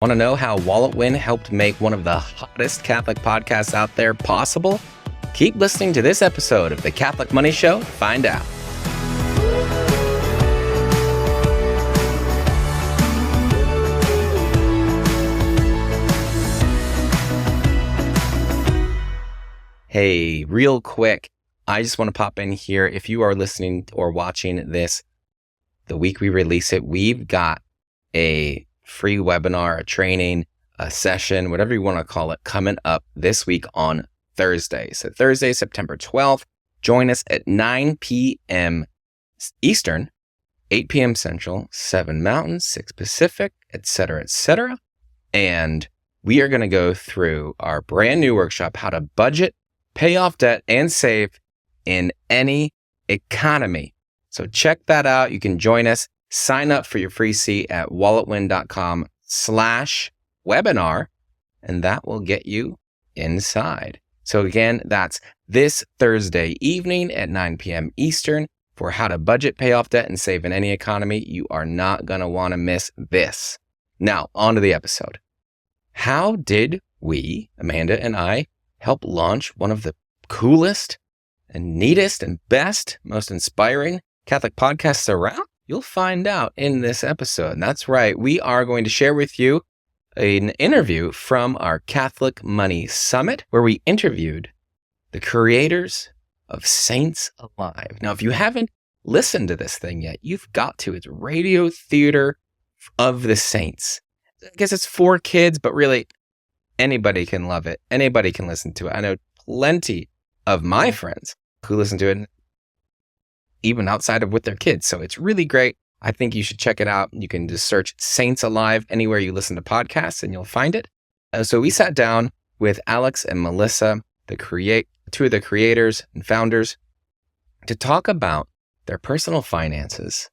Want to know how WalletWin helped make one of the hottest Catholic podcasts out there possible? Keep listening to this episode of The Catholic Money Show to find out. Hey, real quick, I just want to pop in here. If you are listening or watching this the week we release it, we've got a free webinar, a training, a session, whatever you want to call it, coming up this week on Thursday. So Thursday, September 12th, join us at 9 p.m. Eastern, 8 p.m. Central, 7 Mountain, 6 Pacific, etc., etc. And we are going to go through our brand new workshop, how to budget, pay off debt, and save in any economy. So check that out. You can join us. Sign up for your free seat at walletwin.com/webinar, and that will get you inside. So again, that's this Thursday evening at 9 p.m. Eastern for how to budget, pay off debt, and save in any economy. You are not going to want to miss this. Now, on to the episode. How did we, Amanda and I, help launch one of the coolest and neatest and best, most inspiring Catholic podcasts around? You'll find out in this episode. And that's right. We are going to share with you an interview from our Catholic Money Summit, where we interviewed the creators of Saints Alive. Now, if you haven't listened to this thing yet, you've got to. It's radio theater of the saints. I guess it's for kids, but really anybody can love it. Anybody can listen to it. I know plenty of my friends who listen to it, even outside of with their kids. So it's really great. I think you should check it out. You can just search Saints Alive anywhere you listen to podcasts and you'll find it. So we sat down with Alex and Melissa, two of the creators and founders, to talk about their personal finances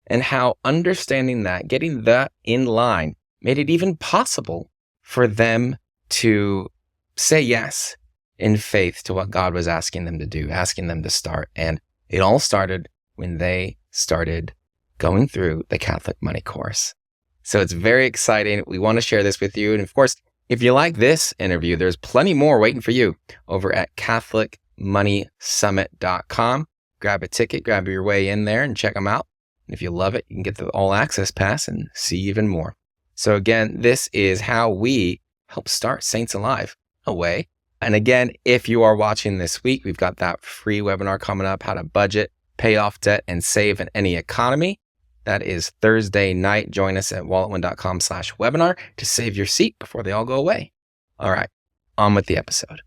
and how understanding that, getting that in line, made it even possible for them to say yes in faith to what God was asking them to do, asking them to start. And it all started when they started going through the Catholic Money course. So it's very exciting. We want to share this with you. And of course, if you like this interview, there's plenty more waiting for you over at CatholicMoneySummit.com. Grab a ticket, grab your way in there and check them out. And if you love it, you can get the all access pass and see even more. So again, this is how we help start Saints Alive away. And again, if you are watching this week, we've got that free webinar coming up, how to budget, pay off debt, and save in any economy. That is Thursday night. Join us at walletwin.com/webinar to save your seat before they all go away. All right, on with the episode.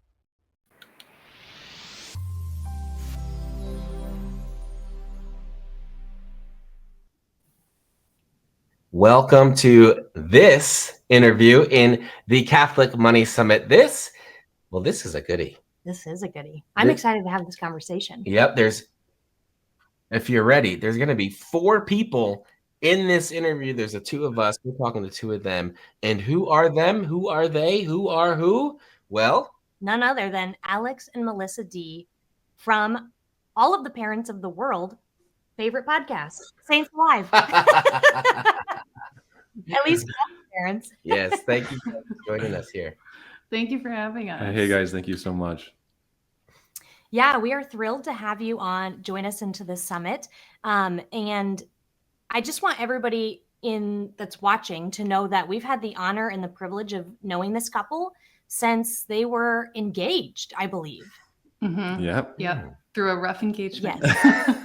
Welcome to this interview in the Catholic Money Summit. This is a goodie. This is a goodie. I'm excited to have this conversation. Yep. If you're ready, there's going to be 4 people in this interview. There's the 2 of us. We're talking to 2 of them. And who are them? Who are they? Who are who? Well, none other than Alex and Melissa D. from all of the parents of the world favorite podcast, Saints Alive. At least parents. Yes. Thank you for joining us here. Thank you for having us. Hey guys, thank you so much. Yeah, we are thrilled to have you join us into this summit. And I just want everybody that's watching to know that we've had the honor and the privilege of knowing this couple since they were engaged, I believe. Mm-hmm. Yep. Through a rough engagement. Yes.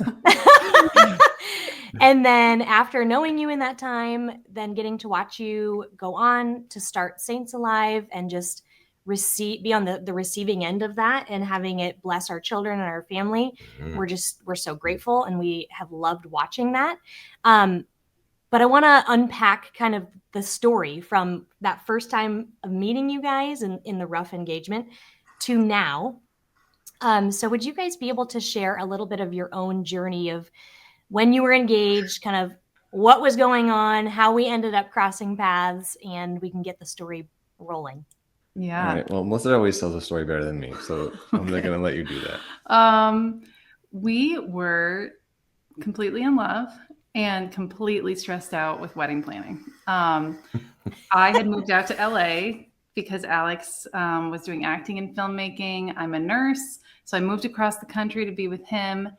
And then after knowing you in that time, then getting to watch you go on to start Saints Alive and just be on the receiving end of that and having it bless our children and our family. Mm-hmm. We're so grateful and we have loved watching that. But I want to unpack kind of the story from that first time of meeting you guys in the rough engagement to now. So would you guys be able to share a little bit of your own journey of when you were engaged, kind of what was going on, how we ended up crossing paths, and we can get the story rolling? Yeah. All right. Well, Melissa always tells the story better than me, so I'm not going to let you do that. We were completely in love and completely stressed out with wedding planning. I had moved out to LA because Alex was doing acting and filmmaking. I'm a nurse, so I moved across the country to be with him.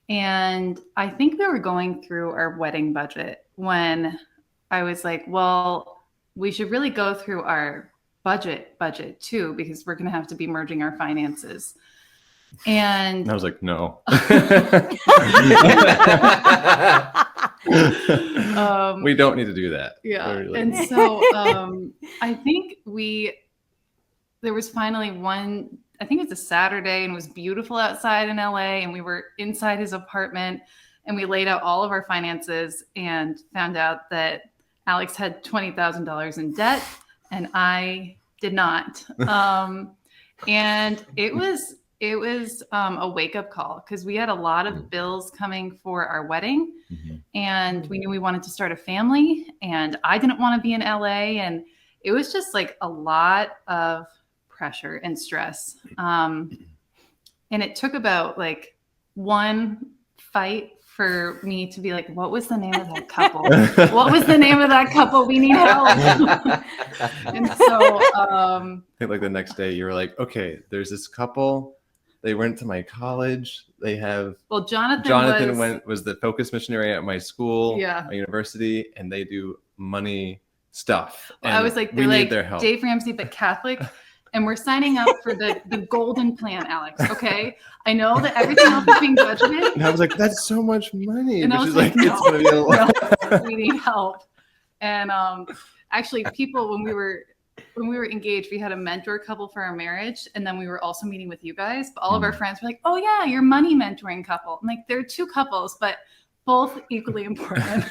And I think we were going through our wedding budget when I was like, well, we should really go through our budget too, because we're going to have to be merging our finances. And I was like, no. We don't need to do that. Yeah. Literally. And so I think there was finally one, I think it was a Saturday, and it was beautiful outside in LA, and we were inside his apartment, and we laid out all of our finances and found out that Alex had $20,000 in debt and I did not. And it was a wake-up call because we had a lot of bills coming for our wedding, and we knew we wanted to start a family, and I didn't want to be in LA, and it was just like a lot of pressure and stress. And it took about like one fight for me to be like, what was the name of that couple? What was the name of that couple? We need help. And so I think like the next day you were like, okay, there's this couple. They went to my college. They have Jonathan was the focus missionary at my school, my university, and they do money stuff. Well, I was like, they're like their help. Dave Ramsey, but Catholic. And we're signing up for the golden plan, Alex. Okay. I know that everything else is being budgeted. And I was like, that's so much money. And I was like, no, it's gonna be a lot. We need help. And actually people, when we were engaged, we had a mentor couple for our marriage. And then we were also meeting with you guys. But all of our friends were like, oh yeah, you're money mentoring couple. I'm like, there are two couples, but both equally important.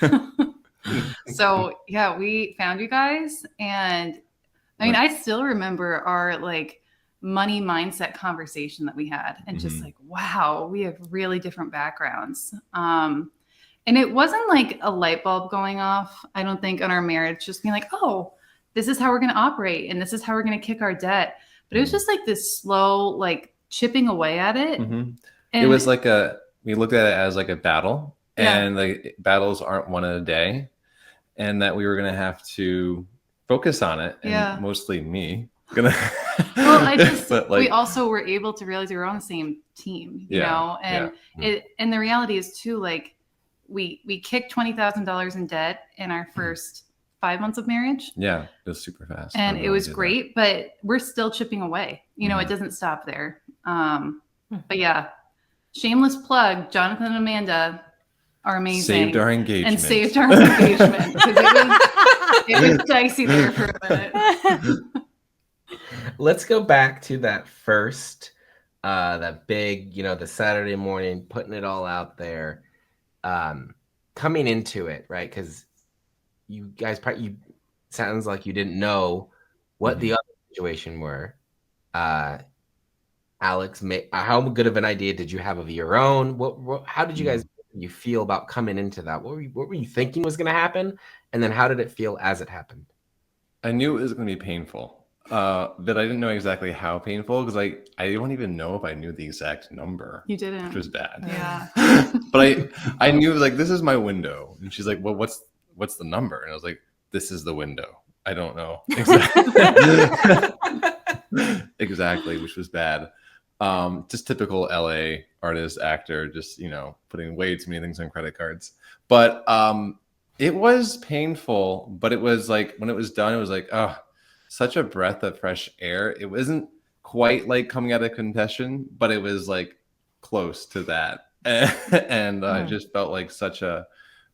So yeah, we found you guys, and I mean, I still remember our like money mindset conversation that we had, and just like, wow, we have really different backgrounds. And it wasn't like a light bulb going off, I don't think, on our marriage, just being like, oh, this is how we're going to operate, and this is how we're going to kick our debt. But it was just like this slow, like chipping away at it. And it was like we looked at it as like a battle, and like battles aren't won in a day, and that we were going to have to focus on it, and mostly me. Well, but like, we also were able to realize we were on the same team, you know, and and the reality is too, like we kicked $20,000 in debt in our first 5 months of marriage. Yeah, it was super fast, and it was great, but we're still chipping away. You know, it doesn't stop there. But yeah, shameless plug: Jonathan and Amanda are amazing. Saved our engagement. And saved our engagement because it was dicey there for a minute. Let's go back to that first, that big, you know, the Saturday morning, putting it all out there, coming into it, right? Because you guys probably, sounds like you didn't know what the other situation were. Alex, how good of an idea did you have of your own? How did you guys you feel about coming into that? What were you thinking was going to happen, and then how did it feel as it happened? I knew it was going to be painful, but I didn't know exactly how painful, because I don't even know if I knew the exact number. You didn't, which was bad. Yeah. But I knew, like, this is my window, and she's like, well, what's the number? And I was like, this is the window. I don't know exactly, which was bad. Just typical LA artist, actor, just, you know, putting way too many things on credit cards. But it was painful, but it was like, when it was done, it was like, oh, such a breath of fresh air. It wasn't quite like coming out of confession, but it was like close to that. And I just felt like such a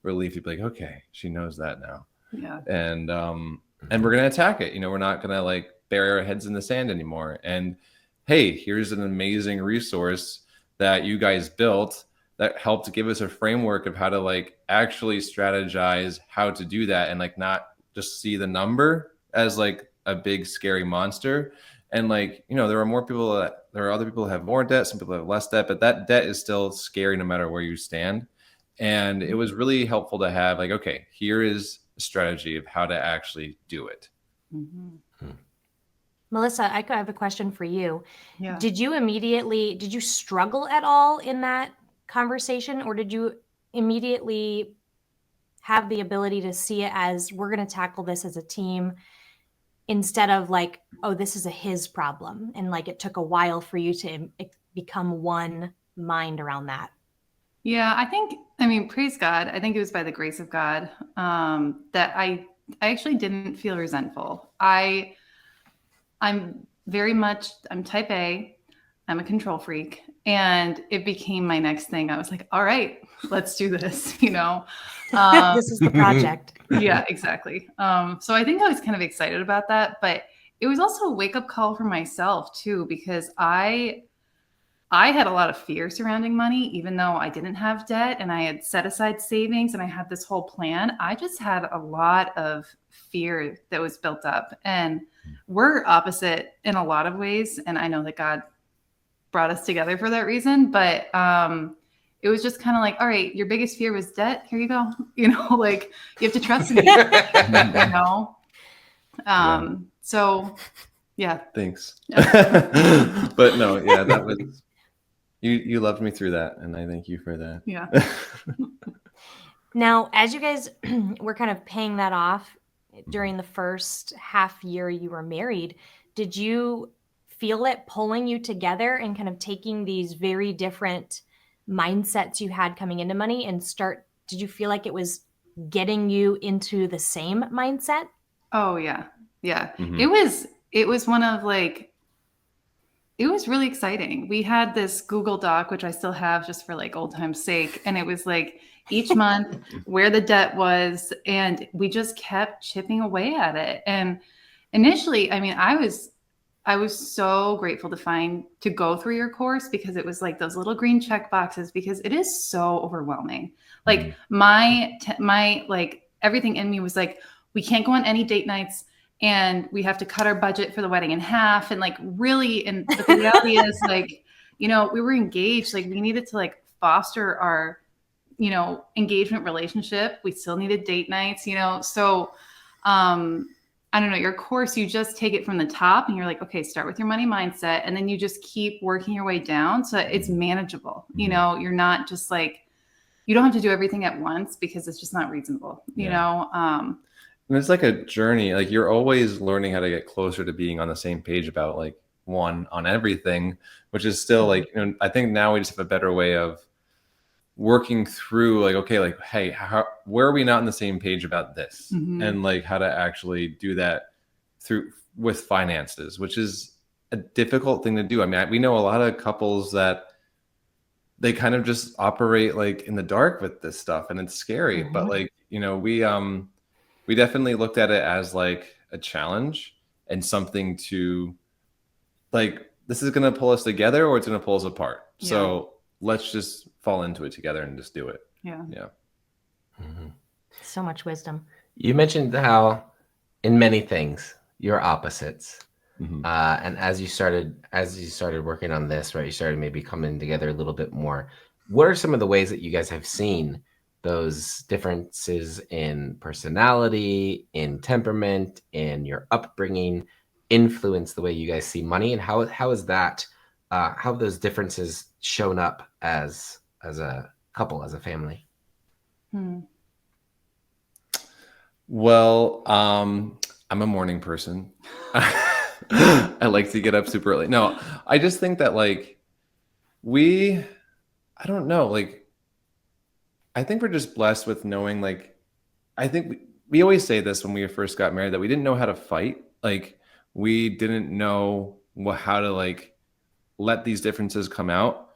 relief to be like, okay, she knows that now. Yeah. And we're gonna attack it. You know, we're not gonna like bury our heads in the sand anymore. And hey, here's an amazing resource that you guys built that helped give us a framework of how to like actually strategize how to do that, and like not just see the number as like a big scary monster. And like, you know, there are other people that have more debt, some people have less debt, but that debt is still scary no matter where you stand. And it was really helpful to have like, okay, here is a strategy of how to actually do it. Melissa, I have a question for you. Yeah. Did you struggle at all in that conversation, or did you immediately have the ability to see it as we're going to tackle this as a team instead of like, oh, this is a his problem. And like it took a while for you to become one mind around that. Yeah, I mean, praise God. I think it was by the grace of God that I actually didn't feel resentful. I'm type A. I'm a control freak. And it became my next thing. I was like, all right, let's do this, you know? This is the project. Yeah, exactly. So I think I was kind of excited about that, but it was also a wake up call for myself too, because I had a lot of fear surrounding money, even though I didn't have debt and I had set aside savings and I had this whole plan. I just had a lot of fear that was built up, and we're opposite in a lot of ways. And I know that God brought us together for that reason, but it was just kind of like, all right, your biggest fear was debt. Here you go. You know, like you have to trust me, you know? So yeah. Thanks. But no, yeah, that was, you loved me through that. And I thank you for that. Yeah. Now, as you guys were kind of paying that off during the first half year you were married, did you feel it pulling you together and kind of taking these very different mindsets you had coming into money and did you feel like it was getting you into the same mindset? Oh yeah. Yeah. Mhm. It was one of like, it was really exciting. We had this Google Doc, which I still have just for like old time's sake. And it was like each month where the debt was, and we just kept chipping away at it. And initially, I mean, I was so grateful to go through your course, because it was like those little green check boxes, because it is so overwhelming. Like my like everything in me was like, we can't go on any date nights, and we have to cut our budget for the wedding in half. And like really, and but the reality is like, you know, we were engaged, like we needed to like foster our, you know, engagement relationship. We still needed date nights, you know? So, I don't know, your course, you just take it from the top and you're like, okay, start with your money mindset. And then you just keep working your way down so it's manageable. You know, you're not just like, you don't have to do everything at once, because it's just not reasonable, you know? And it's like a journey. Like you're always learning how to get closer to being on the same page about like one on everything, which is still like, you know, I think now we just have a better way of working through like, okay, like, hey, where are we not on the same page about this? And like how to actually do that with finances, which is a difficult thing to do. I mean, we know a lot of couples that they kind of just operate like in the dark with this stuff, and it's scary. But like, you know, we definitely looked at it as like a challenge and something to like, this is going to pull us together or it's going to pull us apart. Yeah. So let's just fall into it together and just do it. Yeah. Yeah. So much wisdom. You mentioned how in many things you're opposites. And as you started working on this, right, you started maybe coming together a little bit more. What are some of the ways that you guys have seen those differences in personality, in temperament, in your upbringing influence the way you guys see money? And how is that, how have those differences shown up as a couple, as a family? Well, I'm a morning person. I like to get up super early. No, I just think that like I don't know, like, I think we're just blessed with knowing, like, I think we always say this when we first got married, that we didn't know how to fight. Like we didn't know how to like let these differences come out.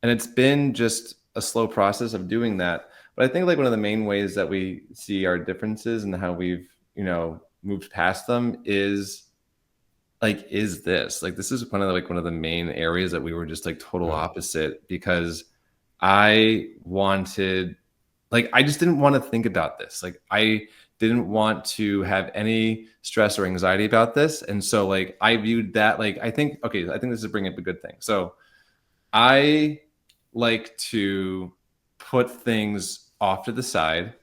And it's been just a slow process of doing that. But I think like one of the main ways that we see our differences and how we've, you know, moved past them is this is one of the main areas that we were just like total opposite, because I just didn't want to think about this. Like I didn't want to have any stress or anxiety about this. And so like I viewed that, like, I think this is bringing up a good thing. So I like to put things off to the side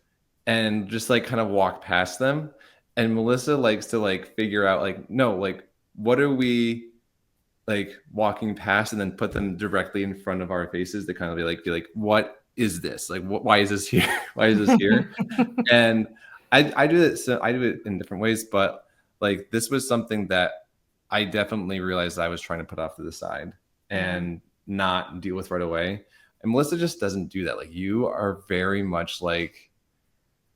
and just like kind of walk past them. And Melissa likes to like figure out like, no, like, what are we like walking past, and then put them directly in front of our faces to kind of be like, what is this? Like, why is this here? Why is this here? And I do it. So I do it in different ways, but like this was something that I definitely realized I was trying to put off to the side and not deal with right away. And Melissa just doesn't do that. Like you are very much like,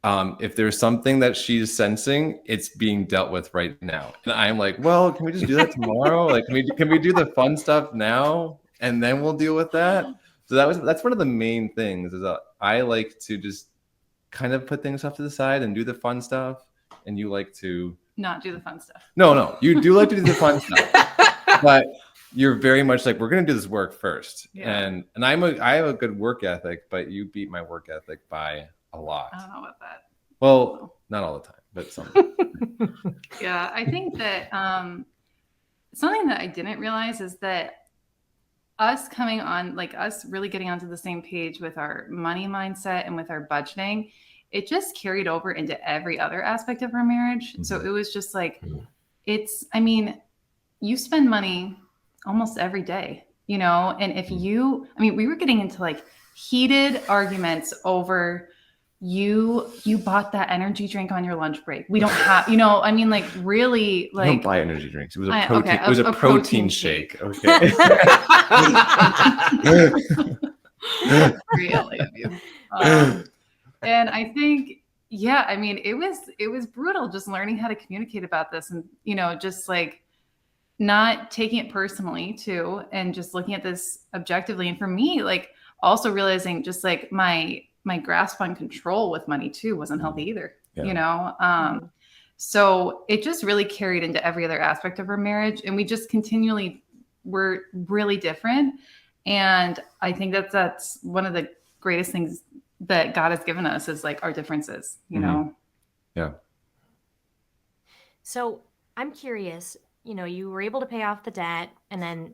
if there's something that she's sensing, it's being dealt with right now. And I'm like, well, can we just do that tomorrow? Like, can we do the fun stuff now and then we'll deal with that? So that's one of the main things is that I like to just kind of put things off to the side and do the fun stuff. And you like to not do the fun stuff. No, you do like to do the fun stuff, but you're very much like, we're going to do this work first. Yeah. And I have a good work ethic, but you beat my work ethic by a lot. I don't know about that. Well, not all the time, but some. Yeah, I think that something that I didn't realize is that us coming on, like us really getting onto the same page with our money mindset and with our budgeting, it just carried over into every other aspect of our marriage. So it was just like, you spend money almost every day, and if we were getting into like heated arguments over you bought that energy drink on your lunch break. We don't have, like really like. I don't buy energy drinks. It was a protein. It was a protein shake. Okay. Really of you. And I think, it was brutal just learning how to communicate about this and, just like not taking it personally too, and just looking at this objectively. And for me, like also realizing just like my grasp on control with money too wasn't healthy either, so it just really carried into every other aspect of our marriage. And we just continually were really different. And I think that's one of the greatest things that God has given us is like our differences, know? Yeah. So I'm curious, you were able to pay off the debt, and then,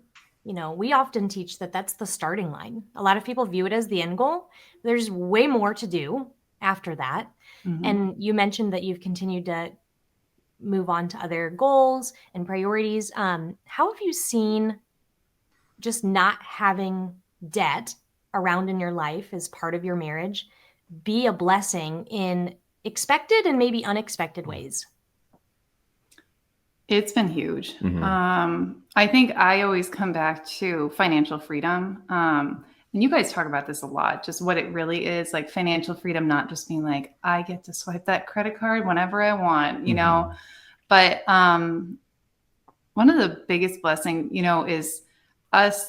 we often teach that that's the starting line. A lot of people view it as the end goal. There's way more to do after that. Mm-hmm. And you mentioned that you've continued to move on to other goals and priorities. How have you seen just not having debt around in your life as part of your marriage be a blessing in expected and maybe unexpected ways? It's been huge. Mm-hmm. I think I always come back to financial freedom. And you guys talk about this a lot, just what it really is, like financial freedom, not just being like, I get to swipe that credit card whenever I want, know, but one of the biggest blessing, is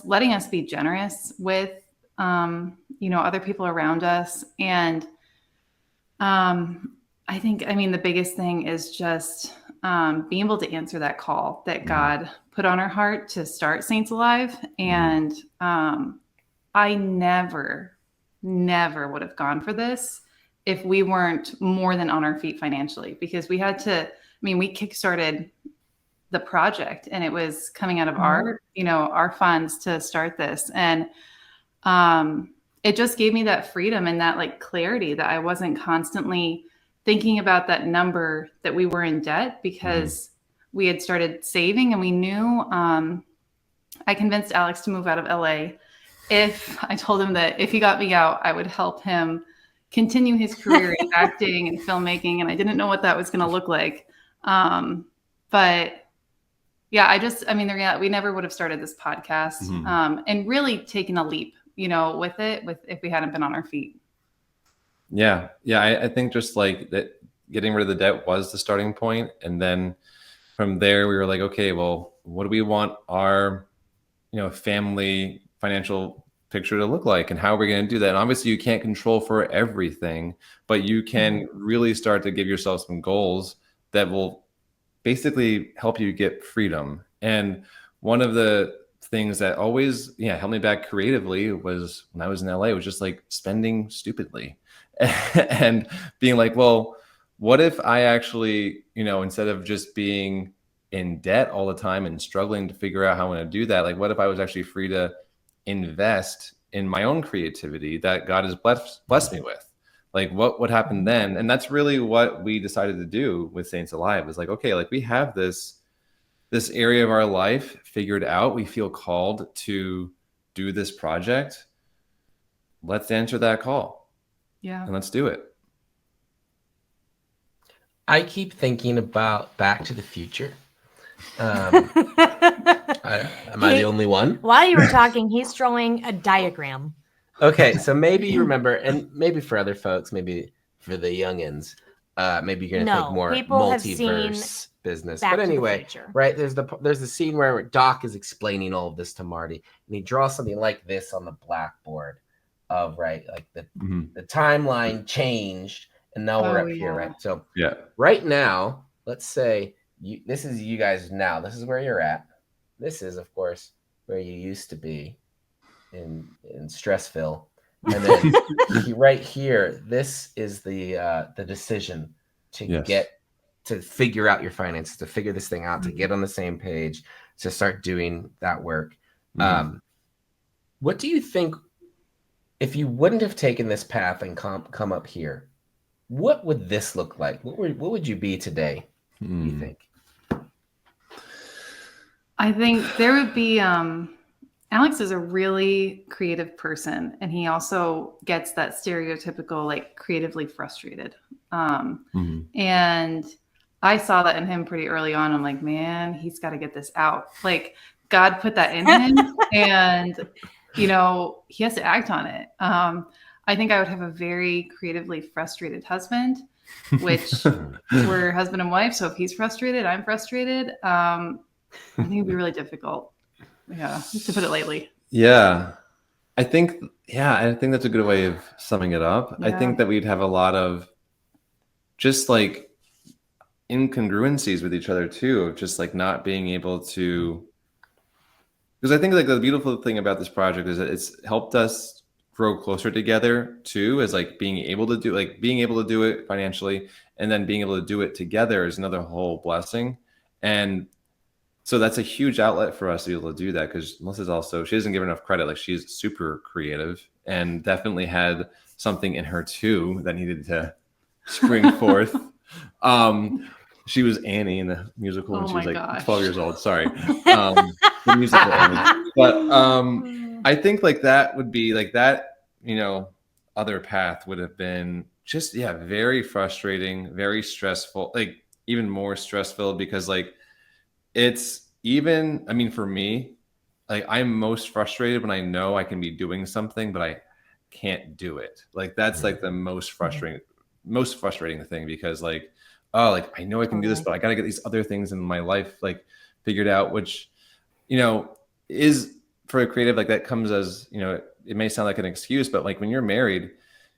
letting us be generous with, other people around us. And I think, the biggest thing is just being able to answer that call that God put on our heart to start Saints Alive. And I never would have gone for this if we weren't more than on our feet financially, because we had to, we kickstarted the project and it was coming out of our funds to start this. And it just gave me that freedom and that like clarity that I wasn't constantly thinking about that number that we were in debt, because we had started saving. And we knew, I convinced Alex to move out of LA. If I told him that if he got me out, I would help him continue his career in acting and filmmaking. And I didn't know what that was going to look like. But yeah, the reality, we never would have started this podcast and really taken a leap, with if we hadn't been on our feet. Yeah. I think just like that, getting rid of the debt was the starting point. And then from there, we were like, okay, well, what do we want our, family financial picture to look like? And how are we going to do that? And obviously you can't control for everything, but you can really start to give yourself some goals that will basically help you get freedom. And one of the things that always held me back creatively was when I was in LA, it was just like spending stupidly and being like, well, what if I actually, instead of just being in debt all the time and struggling to figure out how I'm going to do that, like what if I was actually free to invest in my own creativity that God has blessed me with? Like what would happen then? And that's really what we decided to do with Saints Alive. Is like, okay, like we have this area of our life figured out. We feel called to do this project. let's answer that call. Yeah. And let's do it. I keep thinking about Back to the Future. Am I the only one? While you were talking, he's drawing a diagram. Okay, so maybe you remember, and maybe for other folks, maybe for the youngins, maybe you're gonna think more people have seen multiverse business. Back But to the anyway, Future. right? There's the scene where Doc is explaining all of this to Marty, and he draws something like this on the blackboard of like the timeline changed, and now we're up here, right? So right now, let's say this is you guys now. This is where you're at. This is, of course, where you used to be in Stressville, and then right here, this is the decision to get to figure out your finances, to figure this thing out, to get on the same page, to start doing that work. What do you think, if you wouldn't have taken this path and come up here, what would this look like? What would you be today? Do you think? I think there would be Alex is a really creative person, and he also gets that stereotypical, like, creatively frustrated. And I saw that in him pretty early on. I'm like, man, he's got to get this out. Like, God put that in him, and, you know, he has to act on it. I think I would have a very creatively frustrated husband, which we're husband and wife. So if he's frustrated, I'm frustrated. I think it'd be really difficult. Yeah, to put it lightly. Yeah. I think that's a good way of summing it up. Yeah. I think that we'd have a lot of just like incongruencies with each other too, of just like not being able to, because I think like the beautiful thing about this project is that it's helped us grow closer together too, as like being able to do it financially, and then being able to do it together is another whole blessing. And so that's a huge outlet for us to be able to do that, because Melissa's also, she doesn't give her enough credit. Like, she's super creative and definitely had something in her too that needed to spring forth. She was Annie in the musical when she was like 12 years old. Sorry. The musical Annie. But I think like that would be like that, you know, other path would have been just, very frustrating, very stressful, like even more stressful, because like, it's even, I mean, for me, like I'm most frustrated when I know I can be doing something, but I can't do it. Like that's like the most frustrating thing, because like, oh, like I know I can do this, but I got to get these other things in my life like figured out, which, you know, is for a creative, like that comes as, you know, it may sound like an excuse, but like when you're married,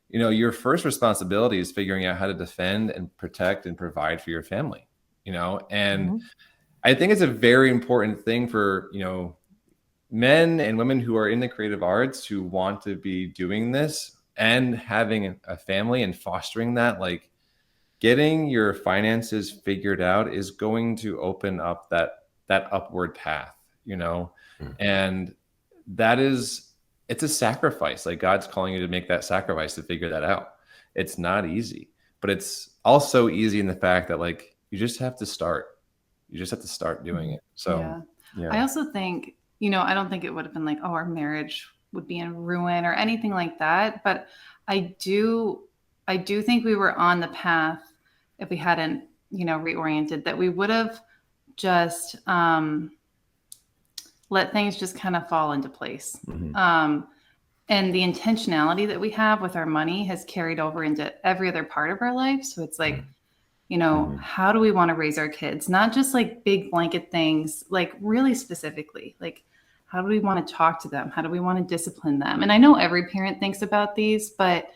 you know, your first responsibility is figuring out how to defend and protect and provide for your family, you know, and I think it's a very important thing for, you know, men and women who are in the creative arts who want to be doing this and having a family and fostering that, like getting your finances figured out is going to open up that upward path, you know, and it's a sacrifice. Like God's calling you to make that sacrifice to figure that out. It's not easy, but it's also easy in the fact that like, you just have to start. You just have to start doing it. So, yeah. I also think, you know, I don't think it would have been like, oh, our marriage would be in ruin or anything like that. But I do think we were on the path, if we hadn't, you know, reoriented, that we would have just let things just kind of fall into place. And the intentionality that we have with our money has carried over into every other part of our life. So it's like, you know, how do we want to raise our kids? Not just like big blanket things, like really specifically, like how do we want to talk to them? How do we want to discipline them? And I know every parent thinks about these, but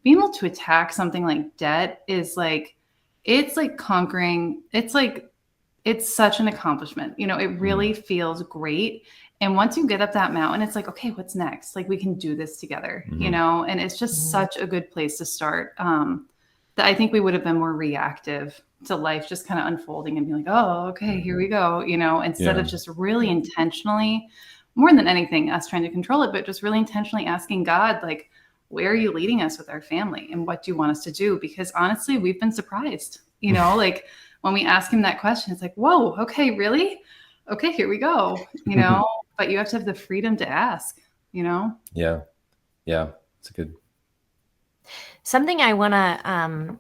being able to attack something like debt is like, it's like conquering, it's such an accomplishment. You know, it really feels great. And once you get up that mountain, it's like, okay, what's next? Like we can do this together, you know, and it's just such a good place to start. That I think we would have been more reactive to life just kind of unfolding and be like, oh, okay, here we go, you know, instead of just really intentionally, more than anything, us trying to control it, but just really intentionally asking God, like, where are you leading us with our family and what do you want us to do? Because honestly, we've been surprised, you know, like when we ask him that question, it's like, whoa, okay, really? Okay, here we go, you know, but you have to have the freedom to ask, you know? Yeah. it's a good. Something I want to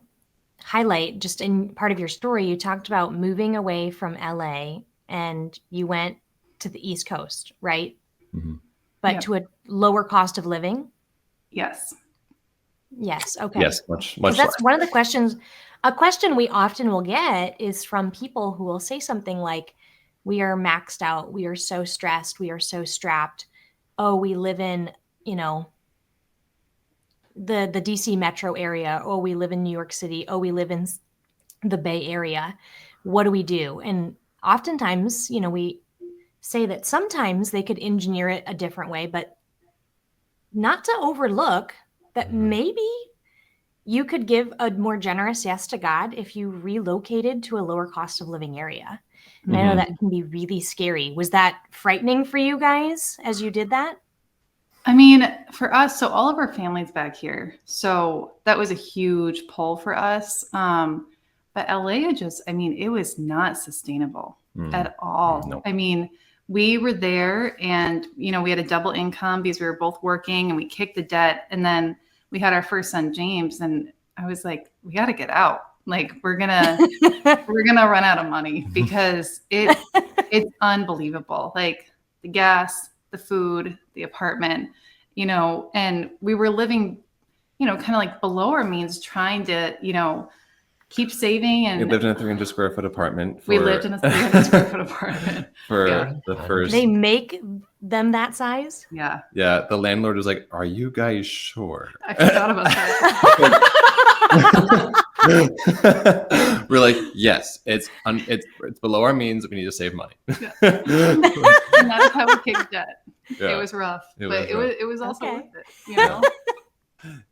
highlight, just in part of your story, you talked about moving away from LA and you went to the East Coast, right? Mhm. But Yep. to a lower cost of living? Yes. Yes. Okay. Yes, much Because less. that's one of the questions. A question we often will get is from people who will say something like, we are maxed out. We are so stressed. We are so strapped. Oh, we live in, the DC metro area. Oh, we live in New York City. Oh, we live in the Bay Area. What do we do? And oftentimes, we say that sometimes they could engineer it a different way, but not to overlook that maybe you could give a more generous yes to God if you relocated to a lower cost of living area. And I know that can be really scary. Was that frightening for you guys as you did that? I mean, for us, so all of our family's back here. So that was a huge pull for us. But LA it was not sustainable at all. No. I mean, we were there and, we had a double income because we were both working and we kicked the debt. And then we had our first son, James. And I was like, we got to get out. Like, we're going to run out of money because it's unbelievable. Like the gas, the food, the apartment, and we were living, kind of like below our means, trying to, keep saving. And We lived in a 300 square foot apartment. we lived in a 300 square foot apartment. For the first. They make them that size? Yeah. Yeah, the landlord was like, "Are you guys sure?" I forgot about that. We're like, "Yes, it's below our means. We need to save money." Yeah. And that's how we kicked debt. Yeah. It was rough, It but was it was also Okay. worth it.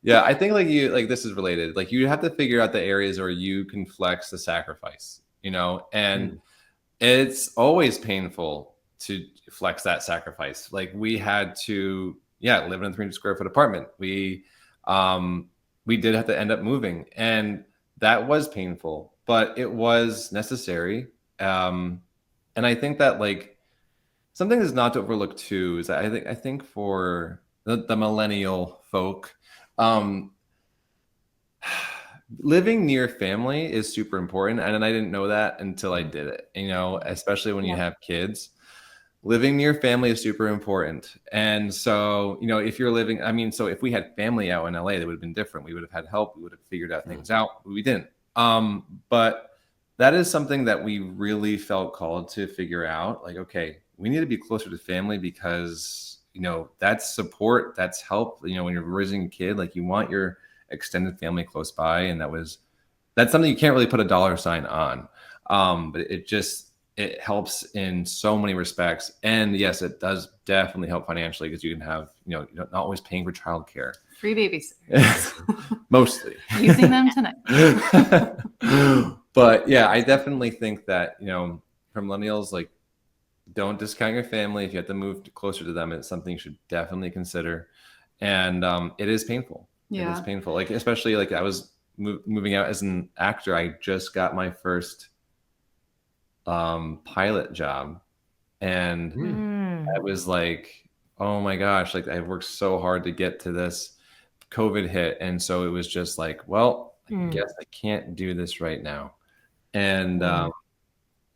Yeah, I think this is related. Like you have to figure out the areas where you can flex the sacrifice, and it's always painful to flex that sacrifice. Like we had to, live in a 300 square foot apartment. We did have to end up moving, and that was painful, but it was necessary. And I think that like something that's not to overlook too is that I think for the millennial folk, living near family is super important. And I didn't know that until I did it, especially when you have kids. Living near family is super important. And so, if you're living, so if we had family out in LA, that would have been different. We would have had help. We would have figured out things out. We didn't. But that is something that we really felt called to figure out. Like, okay, we need to be closer to family because that's support, that's help. When you're raising a kid, like you want your extended family close by, and that's something you can't really put a dollar sign on. But it helps in so many respects. And yes, it does definitely help financially because you can have, you're not always paying for childcare. Free babysitters. Mostly. Using them tonight. But yeah, I definitely think that, for millennials, like, don't discount your family. If you have to move closer to them, it's something you should definitely consider. And it is painful. Yeah. It is painful. Like, especially like I was moving out as an actor. I just got my first pilot job. And I was like, oh my gosh, like I worked so hard to get to this. COVID hit. And so it was just like, well, I guess I can't do this right now. And I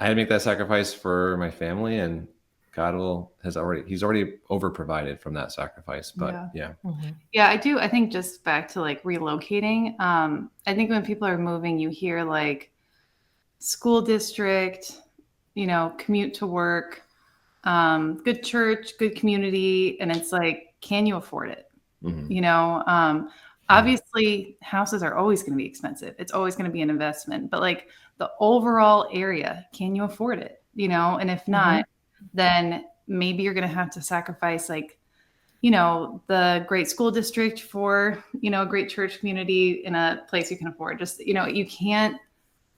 had to make that sacrifice for my family, and God he's already over provided from that sacrifice. But yeah. I do. I think just back to like relocating. I think when people are moving, you hear like school district, commute to work, good church, good community. And it's like, can you afford it? Obviously houses are always going to be expensive. It's always going to be an investment, but like the overall area, can you afford it? And if not, then maybe you're going to have to sacrifice like, the great school district for, a great church community in a place you can afford. Just, you can't,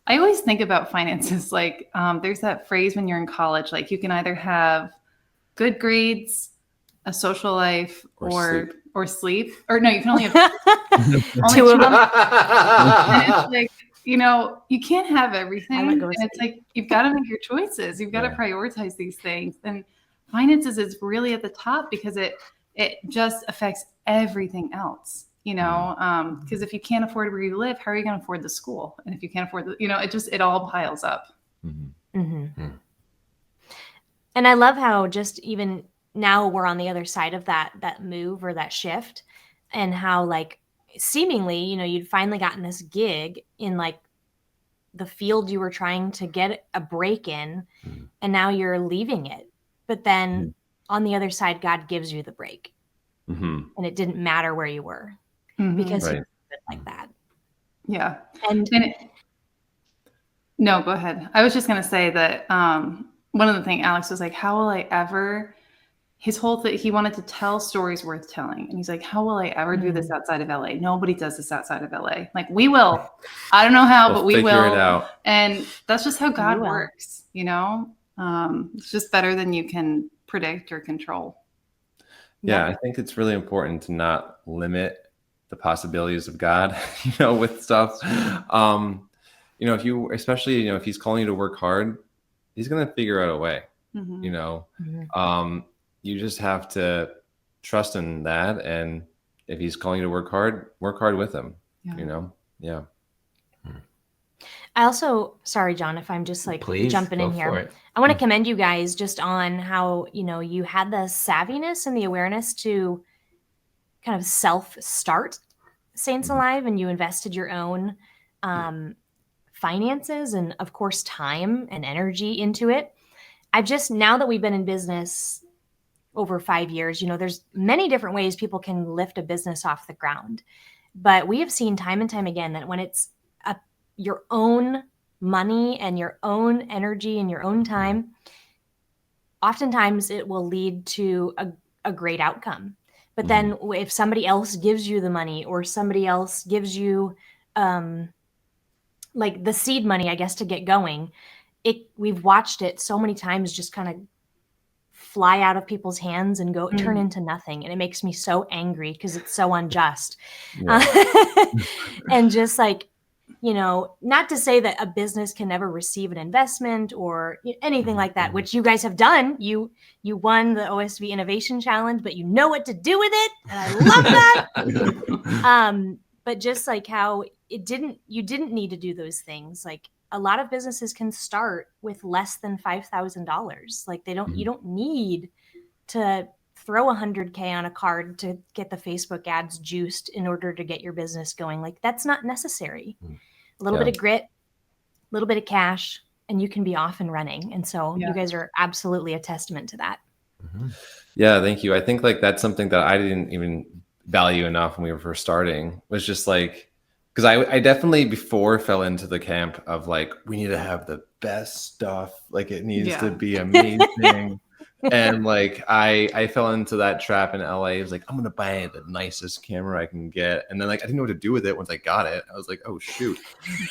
I always think about finances. Like there's that phrase when you're in college, like you can either have good grades, a social life, or sleep. Or no, you can only have two of them. And it's like, you can't have everything. And it's like, you've got to make your choices. You've got to prioritize these things. And finances is really at the top because it it just affects everything else, you know, because if you can't afford where you live, how are you going to afford the school? And if you can't afford it all piles up. And I love how just even now we're on the other side of that move or that shift, and how like seemingly, you'd finally gotten this gig in like the field you were trying to get a break in, and now you're leaving it. But then on the other side, God gives you the break, and it didn't matter where you were because He did it like that. Yeah. And no, go ahead. I was just going to say that one of the things Alex was like, how will I ever, his whole thing, he wanted to tell stories worth telling. And he's like, how will I ever do this outside of LA? Nobody does this outside of LA. Like, we will. I don't know how, but we will. Figure it out. And that's just how God works, It's just better than you can predict or control. Yeah, I think it's really important to not limit the possibilities of God, with stuff. If He's calling you to work hard, He's going to figure out a way, you just have to trust in that. And if He's calling you to work hard with Him, Yeah. I also, sorry, John, if I'm just like Please, jumping in here. I want to commend you guys just on how, you had the savviness and the awareness to kind of self-start Saints Alive, and you invested your own finances and, of course, time and energy into it. Now that we've been in business over 5 years, there's many different ways people can lift a business off the ground. But we have seen time and time again that when it's your own money and your own energy and your own time, oftentimes it will lead to a great outcome. But then if somebody else gives you the money, or somebody else gives you like the seed money, I guess, to get going, we've watched it so many times just kind of fly out of people's hands and turn into nothing. And it makes me so angry because it's so unjust. And just like, not to say that a business can never receive an investment or anything like that, which you guys have done. You won the OSV Innovation Challenge, but you know what to do with it. And I love that. But just like how you didn't need to do those things. Like a lot of businesses can start with less than $5,000. Like you don't need to throw $100K on a card to get the Facebook ads juiced in order to get your business going. Like that's not necessary. A little bit of grit, a little bit of cash, and you can be off and running. And so you guys are absolutely a testament to that. Yeah, thank you. I think like that's something that I didn't even value enough when we were first starting, was just like, because I definitely before fell into the camp of like, we need to have the best stuff. Like it needs to be amazing. And like I fell into that trap in LA. It was like, I'm gonna buy the nicest camera I can get, and then like I didn't know what to do with it once I got it. I was like, oh shoot.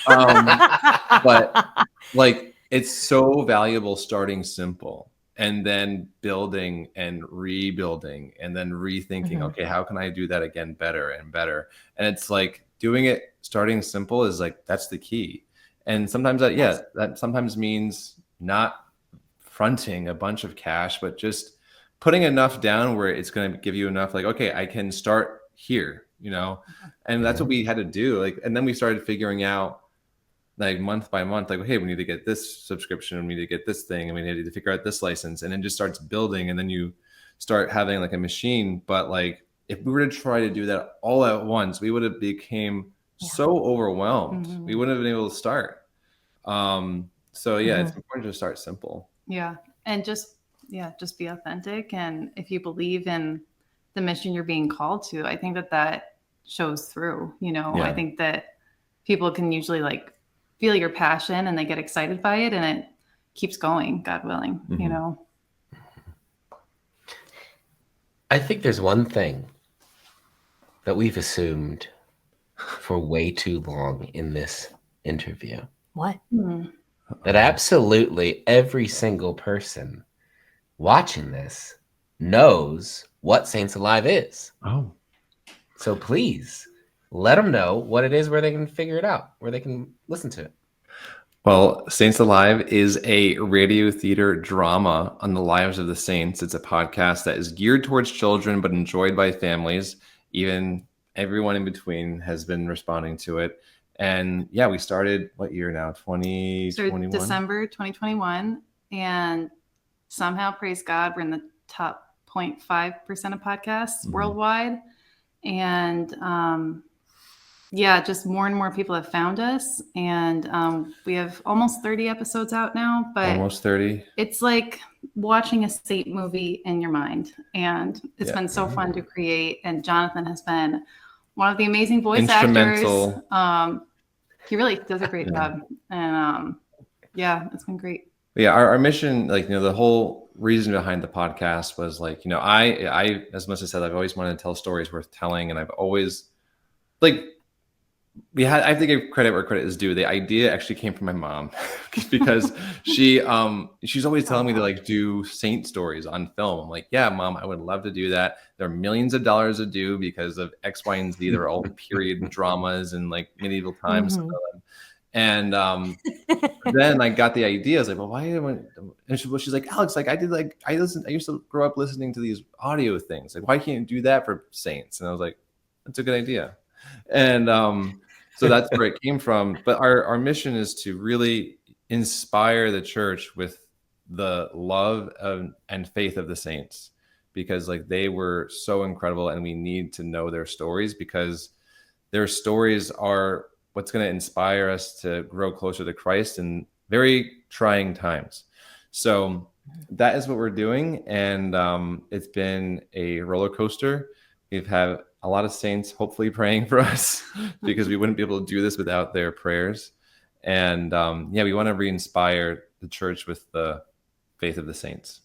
But like it's so valuable starting simple and then building and rebuilding and then rethinking. Okay, how can I do that again better and better? And it's like doing it starting simple is like that's the key. And sometimes that sometimes means not fronting a bunch of cash, but just putting enough down where it's going to give you enough, like, okay, I can start here, and that's what we had to do. Like, and then we started figuring out like month by month, like, okay, we need to get this subscription, we need to get this thing, and we need to figure out this license, and then just starts building. And then you start having like a machine. But like, if we were to try to do that all at once, we would have became so overwhelmed. We wouldn't have been able to start. So it's important to start simple. Yeah. And just be authentic. And if you believe in the mission you're being called to, I think that shows through, I think that people can usually like feel your passion and they get excited by it, and it keeps going, God willing, I think there's one thing that we've assumed for way too long in this interview. What? That absolutely every single person watching this knows what Saints Alive is. Oh. So please let them know what it is, where they can figure it out, where they can listen to it. Well, Saints Alive is a radio theater drama on the lives of the saints. It's a podcast that is geared towards children, but enjoyed by families. Even everyone in between has been responding to it. And yeah, we started what year now? 2021? December 2021. And somehow, praise God, we're in the top 0.5% of podcasts worldwide. And yeah, just more and more people have found us. And we have almost 30 episodes out now. But almost 30. It's like watching a saint movie in your mind. And it's been so fun to create. And Jonathan has been one of the amazing voice actors. He really does a great job. And yeah, it's been great. Yeah, our mission, like, the whole reason behind the podcast was like, I as much as said, I've always wanted to tell stories worth telling. And I've always like, I have to give credit where credit is due. The idea actually came from my mom because she's always telling me to like do saint stories on film. I'm like, yeah, Mom, I would love to do that. There are millions of dollars to do because of X, Y, and Z. They're all period dramas and like medieval times. And then I got the idea. I was like, well, why? And she's like, Alex, like I used to grow up listening to these audio things. Like, why can't you do that for saints? And I was like, that's a good idea. And so that's where it came from. But our mission is to really inspire the church with the love and faith of the saints, because like they were so incredible, and we need to know their stories, because their stories are what's going to inspire us to grow closer to Christ in very trying times. So that is what we're doing. And it's been a roller coaster. We've had a lot of saints hopefully praying for us because we wouldn't be able to do this without their prayers. And yeah, we want to re-inspire the church with the faith of the saints.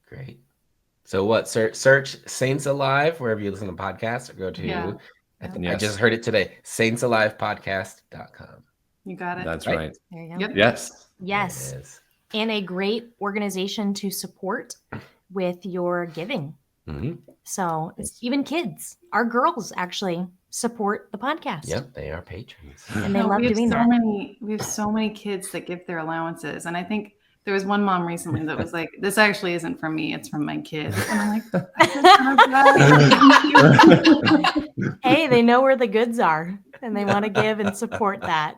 Great. So what? Search Saints Alive wherever you listen to podcasts, or go to, I just heard it today, saintsalivepodcast.com. You got it. That's right. There you go. Yep. Yes. Yes. And a great organization to support with your giving. So it's even kids, our girls actually support the podcast. Yep, they are patrons. And they love doing that. We have so many kids that give their allowances. And I think there was one mom recently that was like, this actually isn't from me, it's from my kids. And I'm like, hey, they know where the goods are and they want to give and support that.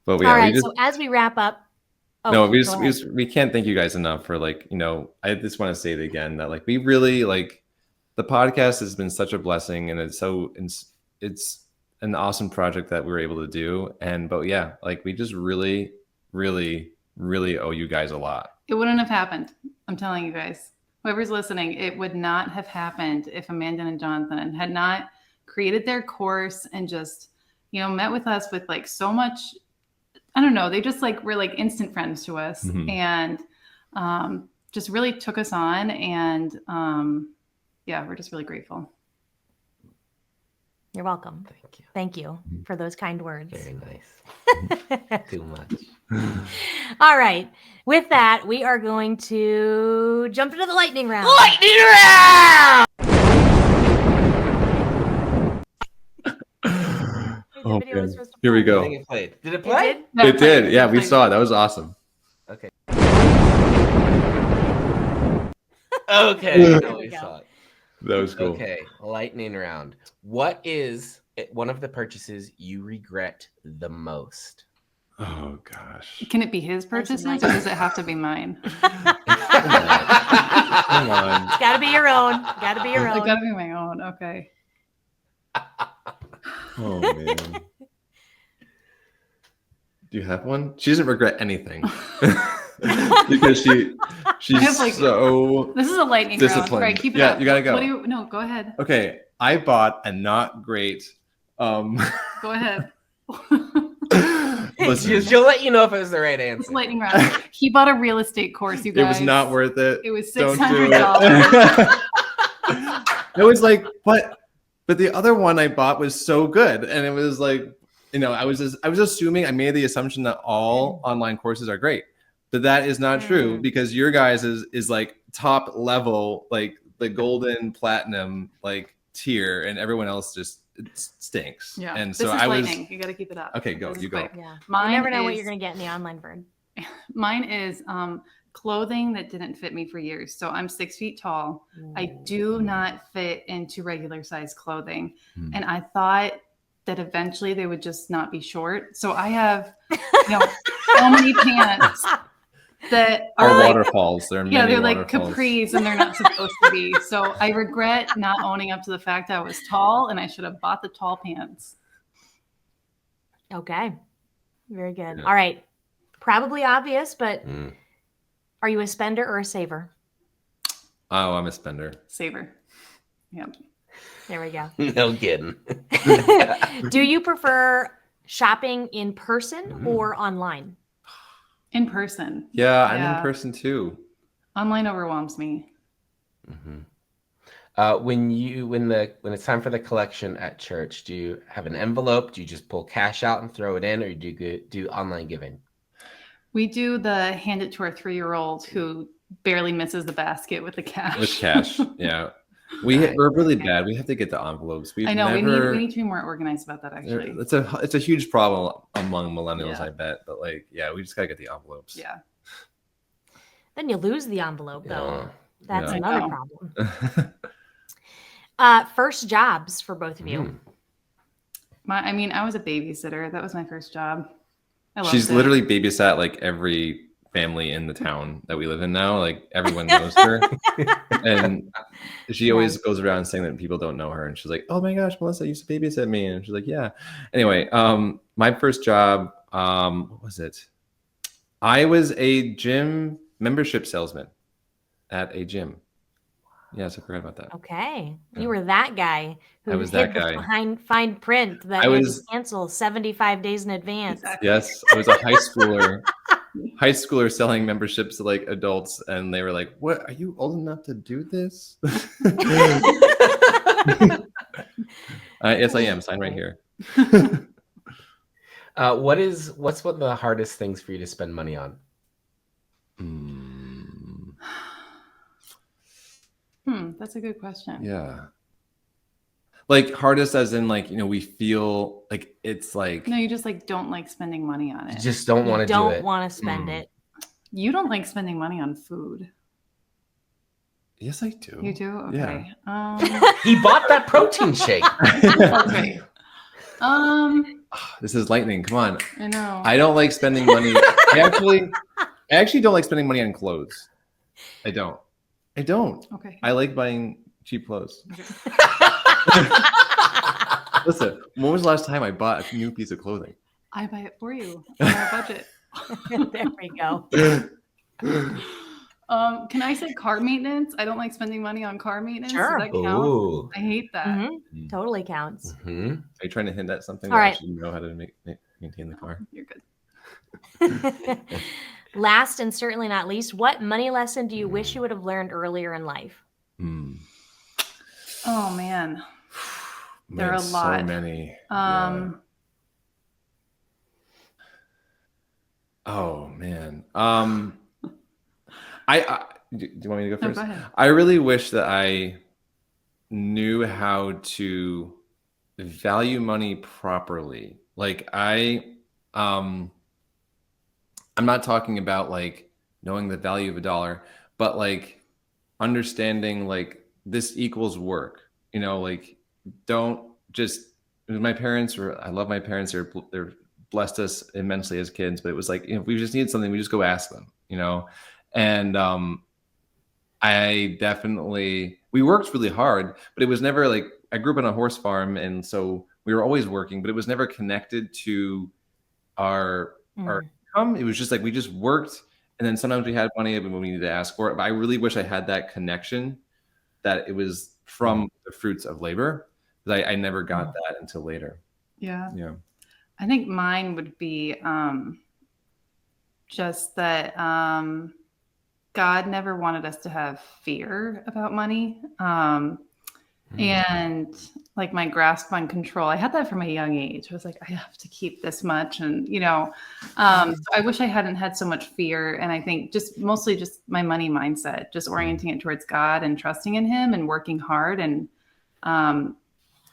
But all right, so as we wrap up, we can't thank you guys enough for like, I just want to say it again that like we really like the podcast has been such a blessing, and it's an awesome project that we were able to do. But yeah, like we just really, really, really owe you guys a lot. It wouldn't have happened. I'm telling you guys, whoever's listening, it would not have happened if Amanda and Jonathan had not created their course and just, met with us with like so much. I don't know. They just like were like instant friends to us, and just really took us on. And yeah, we're just really grateful. You're welcome. Thank you. Thank you for those kind words. Very nice. Too much. All right. With that, we are going to jump into the lightning round. Oh, man. Here we go. I think it played. Did it play? It did. Yeah, we saw it. That was awesome. Okay. Okay. We saw it. That was cool. Okay. Lightning round. What is one of the purchases you regret the most? Oh, gosh. Can it be his purchases or does it have to be mine? Come on. It's got to be your own. Got to be your It's own. got to be my own. Okay. Oh, man. Do you have one? She doesn't regret anything. Because she's like, so this is a lightning disciplined. round. Right, keep it Yeah, up. you gotta go. No, go ahead. Okay, I bought a not great. Go ahead. Listen, She'll let you know if it was the right It's answer. lightning round. He bought a real estate course, you guys. it was not worth it. It was Don't do $600. It was like, but the other one I bought was so good, and it was like, I was assuming, I made the assumption that all online courses are great, but that is not true, because your guys is like top level, like the golden platinum like tier, and everyone else just it stinks. Yeah. And This so is I lightning. was You got to keep it up. okay. Go, This is you go. quick. Yeah. Mine you never know what is- you're going to get in the online Vern. Mine is clothing that didn't fit me for years. So I'm 6 feet tall. I do not fit into regular size clothing. And I thought that eventually they would just not be short. So I have, so many pants that Are are like, waterfalls. There are many they're like waterfalls. capris and they're not supposed to be. So I regret not owning up to the fact I was tall and I should have bought the tall pants. Okay. Very good. Yeah. All right. Probably obvious, but are you a spender or a saver? Oh, I'm a spender. Saver. Yep. There we go. No kidding. Do you prefer shopping in person or online? In person. Yeah, I'm Yeah. in person too. Online overwhelms me. When it's time for the collection at church, do you have an envelope? Do you just pull cash out and throw it in, or do you do online giving? We do the hand it to our 3-year-old who barely misses the basket with the cash. With cash. Yeah. We're really bad. We have to get the envelopes. I know we need to be more organized about that actually. It's a huge problem among millennials, Yeah. I bet. But like, yeah, we just gotta get the envelopes. Yeah. Then you lose the envelope, though. That's Yeah. another I know. problem. First jobs for both of you. I was a babysitter. That was my first job. I loved She's it. literally babysat like every family in the town that we live in now. Like everyone knows her. And she always goes around saying that people don't know her. And she's like, oh my gosh, Melissa used to babysit me. And she's like, yeah. Anyway, my first job, what was it? I was a gym membership salesman at a gym. Yes, I forgot about that. Okay. You were that guy who I was hid that guy. behind fine print that I you had was- to cancel 75 days in advance. Exactly. Yes, I was a high schooler selling memberships to like adults, and they were like, "What? Are you old enough to do this?" Yes, I am. Sign right here. What's one of the hardest things for you to spend money on? That's a good question. Yeah. Like hardest as in like, we feel like it's like No, you just like don't like spending money on You it. just don't want to do Don't it. want to spend it. You don't like spending money on food. yes, I do. You do? Okay. He bought that protein shake. Okay. This is lightning. Come on. I know. I don't like spending money. I actually don't like spending money on clothes. I don't. Okay. I like buying cheap clothes. Listen, when was the last time I bought a new piece of clothing? I buy it for you on our budget. There we go. Can I say car maintenance? I don't like spending money on car maintenance. Sure. Does that count? Ooh. I hate that. Mhm. Totally counts. Mhm. Are you trying to hint at something All that I right. should know how to maintain the car? You're good. Last and certainly not least, what money lesson do you wish you would have learned earlier in life? Oh man. There are a So lot. many. Oh man. Do you want me to go No, first? go ahead. I really wish that I knew how to value money properly. Like I'm not talking about like knowing the value of a dollar, but like understanding like this equals work. Like don't just my parents were. I love my parents. They're blessed us immensely as kids, but it was like if we just needed something, we just go ask them. And I definitely we worked really hard, but it was never like I grew up on a horse farm, and so we were always working, but it was never connected to our income. It was just like we just worked, and then sometimes we had money when we needed to ask for it. But I really wish I had that connection, that it was from the fruits of labor. Because I never got that until later. Yeah. Yeah. I think mine would be just that God never wanted us to have fear about money. And like my grasp on control, I had that from a young age. I was like, I have to keep this much. And, so I wish I hadn't had so much fear. And I think mostly just my money mindset, just orienting it towards God and trusting in him and working hard. And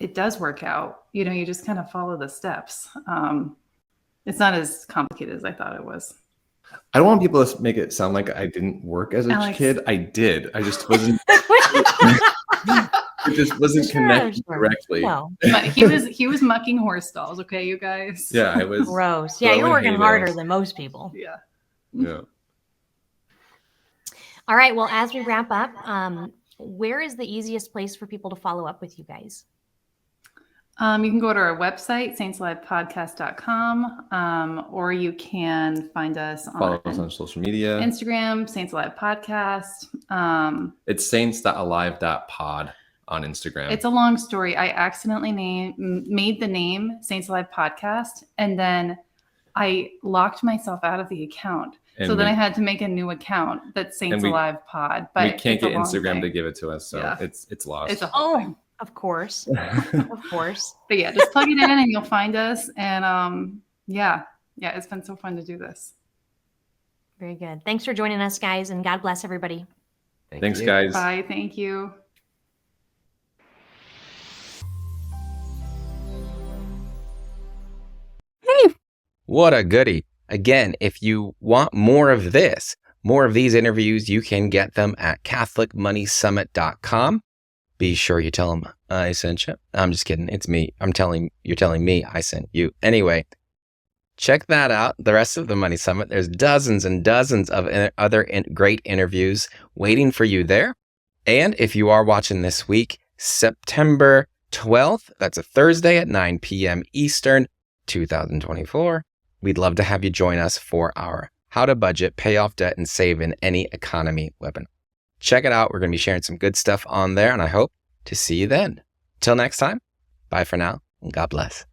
it does work out. You just kind of follow the steps. It's not as complicated as I thought it was. I don't want people to make it sound like I didn't work as a Alex. kid. I did. I just wasn't. It just wasn't connected directly. No. But he was mucking horse stalls. Okay, you guys. Yeah, I was. Gross. Yeah, you're throwing working harder haydos. than most people. Yeah. Yeah. All right. Well, as we wrap up, where is the easiest place for people to follow up with you guys? You can go to our website, saintsalive.podcast.com, or you can find us Follow us on social media. Instagram, Saints Alive Podcast. It's saints.alive.pod on Instagram. It's a long story. I accidentally made the name Saints Alive Podcast, and then I locked myself out of the account. And So then I had to make a new account that's Saints Alive Pod. But we can't it's a get long Instagram thing. to give it to us, so Yeah. it's lost. It's a whole thing. Of course. Of course. But yeah, just plug it in and you'll find us. And yeah, it's been so fun to do this. Very good. Thanks for joining us, guys, and God bless everybody. Thanks, guys. Bye. Thank you. What a goodie. Again, if you want more of this, more of these interviews, you can get them at CatholicMoneySummit.com. Be sure you tell them I sent you. I'm just kidding. It's me. You're telling me I sent you. Anyway, check that out. The rest of the Money Summit, there's dozens and dozens of other great interviews waiting for you there. And if you are watching this week, September 12th, that's a Thursday at 9 p.m. Eastern, 2024. We'd love to have you join us for our How to Budget, Pay Off Debt, and Save in Any Economy webinar. Check it out. We're going to be sharing some good stuff on there, and I hope to see you then. Till next time, bye for now, and God bless.